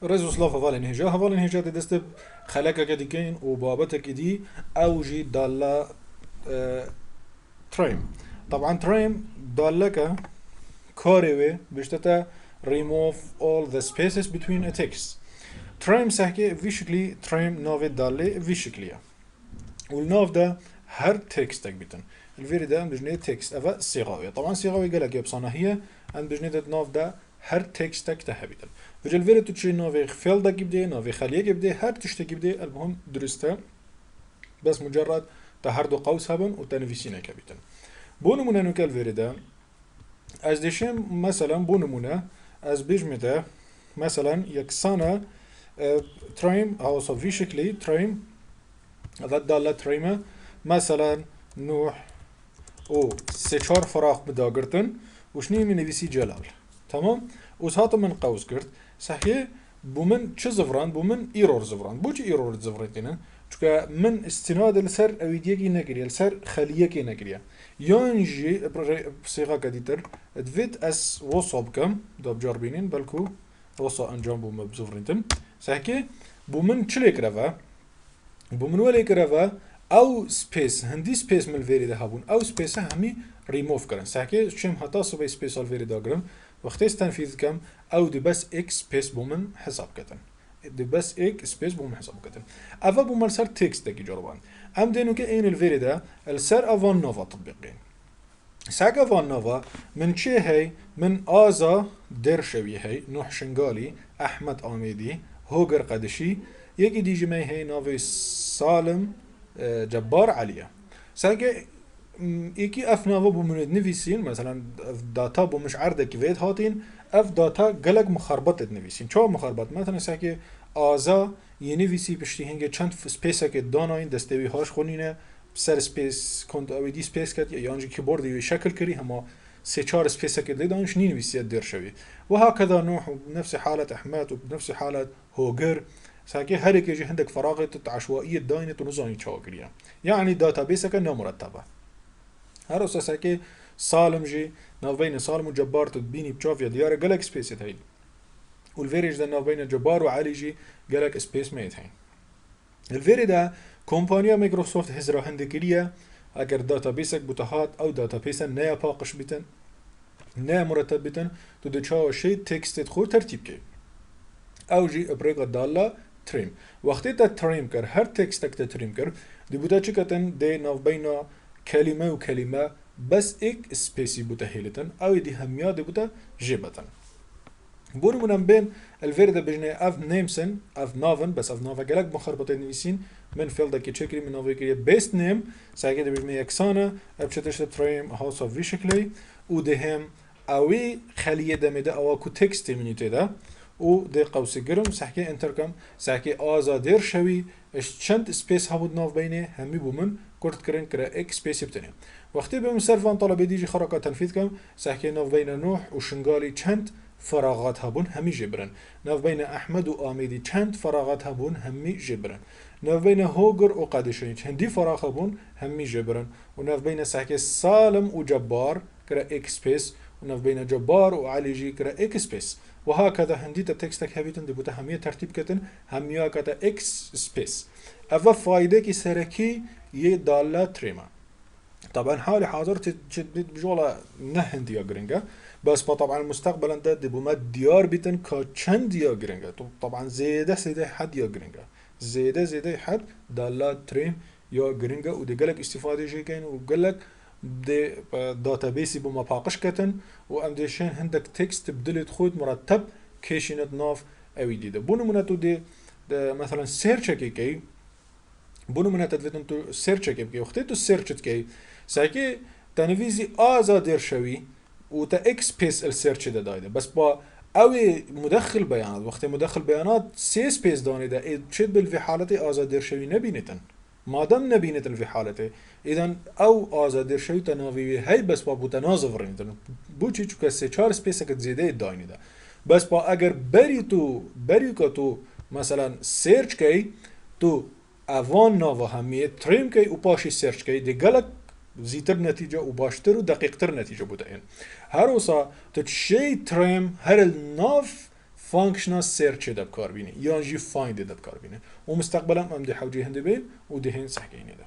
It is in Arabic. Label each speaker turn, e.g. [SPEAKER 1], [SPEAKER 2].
[SPEAKER 1] رزوسلاف هفالين هجا دست خلاك كديكين وبابتك دي اوجي دالا تريم. طبعا تريم دالك كوريوي بشتتا remove all the spaces between a text. تريم سحكي في شكلي تريم نوفي دالي في شكليا والنوف ده هر تكستك بيتن الفيري ده بجنيه تكست افا صيغوية. طبعا صيغوية قالك يبصانا هي ان بجنيه نوف ده هر تكستك تهبيتن فجل الفيري تشي نوفي فيلدك يبدي نوفي خليك يبدي هر تشتك يبدي المهم درسته بس مجرد تهردو قوس هبن وتنفيسينك بيتن بونمونا نوكا الفيري ده از ديشم مثلا بونمونا از بجمته مثلا يكسانا تريم او في شكلي تريم هذا دالة تريمة مثلا نوح او سيشار فراغ بداقرتن وشني من نفسي جلال تمام وسهات من قوس قرت صحيح بومن چه زفران بومن ايرور زفران بوچ ايرور زفرتينه چونك من استناد لسر اويديكي نگريا لسر خليكي نگريا يونجي بصيغه كديتر ادفيت اس وصاب كم داب جاربينين بلكو وصا انجام بوم بزفرنتن صحيح بومن چليك رفا بومن وليك رفا او سبيس هندي سبيس من الفيري ده هابون او سبيس همي ريموف كرن صحيح شم حتى صبي سبيس الفيري داغرام وقتيس تنفيذ كم او دي بس اكس سبيس بومن حساب كتن دي بس اك سبيس بومن حساب كتن افا بومن سر تكست دقي جربان ام دينو كي ان الفيري ده السر افان نوفا تطبيقين ساق افان نوفا من شي هي من ازا درشوي هي نوح شنغالي احمد آميدي هوجر قدشي يجي دي جمعي هي نوفي سالم جبار عليا ساقي ايكي اف نافو بومند نفيسين مثلا داتا بومش عرضه كيفيت هاتين اف داتا قلق مخربطت نفيسين شو مخربط مثلا ساكي ازا ينفيسي بشتي هنگه چند سپیسا که داناین دستوی هاش خونینه سر سپیس كنت او دي سپیس كت يعني كيبورد يشكل كري هما سي چار سپیسا که دانش نينويسي دير شوي وهكذا نوح بنفس حالة احمد وبنفس حالة هوجر ساكي هر يجي عندك فراغ عشوائية داينة ونظامي تشاكريا يعني داتابيس كان مرتبة هر ساكي سالم جي ناف بين سالم وجبار تدبيني بتشافيا ديار جالك سبيس هاي والفيريج ده ناف بين جبار وعلي جي جالك سبيس ميت هاي الفيري ده كومبانيا مايكروسوفت هزرا هندكريا اگر داتابيسك بتهات او داتابيسا نيا باقش بيتن نيا مرتب بيتن تو دچا شي تكست خو ترتيب كي او جي ابريغا دالا تريم وقتی تا تريم كر هر تكستك تا تريم كر دي بوتا چكتن دي ناف بين كلمة وكلمة بس اك سبيسي بوتا هيلتن او دي هميا دي بوتا جيبتن بون منم بين الفيردا بجني اف نيمسن اف نافن بس اف نافا جالك مخربطين نويسين من فيلدا كي تشكري من نوفي كي بيست نيم ساكي دي بجني يكسانا ابشتش تريم هاوس اوف فيشكلي ودهم اوي خليه دمده او كو تكست منيته ده و دي قوس جرم سحكي انتركم سحكي ازادير شوي اش چند سبيس هبود ناف بينه همي بومن كرت كرن كرا اك سبيس بتنه وقتی به مسرفان طلب دیجی خراقه تنفيذ كم سحكي ناف بين نوح وشنغالي چند فراغات هبون همي جبرن ناف بين احمد وآميدي چند فراغات هبون همي جبرن ناف بين هوجر وقادشين چندي فراغ هبون همي جبرن وناف بين سحكي سالم وجبار كرا اك سبيس وناف بين جبار وعلي جي كرا اك سبيس وهكذا هنديتا تكستك هبيتن دي بوتا همية ترتيب كتن همية كتا اكس سبيس افا فايدة كي سركي يه دالة تريما طبعا حالي حاضر تجد بجولا نهن ديا جرينجا بس طبعا المستقبلا ده دي بوما ديار بيتن كا چند ديا جرينجا طبعا زيده حد ديا جرينجا زيده حد دالة تريم يا جرينجا ودي قالك استفادة جي كين وقالك دي داتابيسي بما باقش كتن وام ديشين هندك تكست بدلت خود مرتب كيشينت ناف اوي دي ده بونو مناتو دي مثلا سيرش كي بونو مناتو تفتن سيرش كي وقتی تو سيرش كي ساكي تنفيزي ازادير شوي وتا اكس بيس السيرش ده دايده بس با اوي مدخل بيانات وقت مدخل بيانات سي سبيس داني ده تشد بالفي حالتي ازادير شوي نبينتن مادام نبينتن في حالته اذا او ازادير شوي تناوي هي بس با بوتنازف رينتن بوچي چوكا سي چار سبيس كت زيده دايني ده بس با اگر بري تو مثلا سيرش كي تو اوان ناوا هميه تريم كي و باشي سيرش كي دي غلط زيتر نتيجه و باشتر و دقيقتر نتيجه بوده ان هر وسا تشي تريم هر الناف functional search ده بكار بيني يان جي find ده بكار بيني ومستقبلا ام دي حوجي هندي بين ودهين سحكيني ده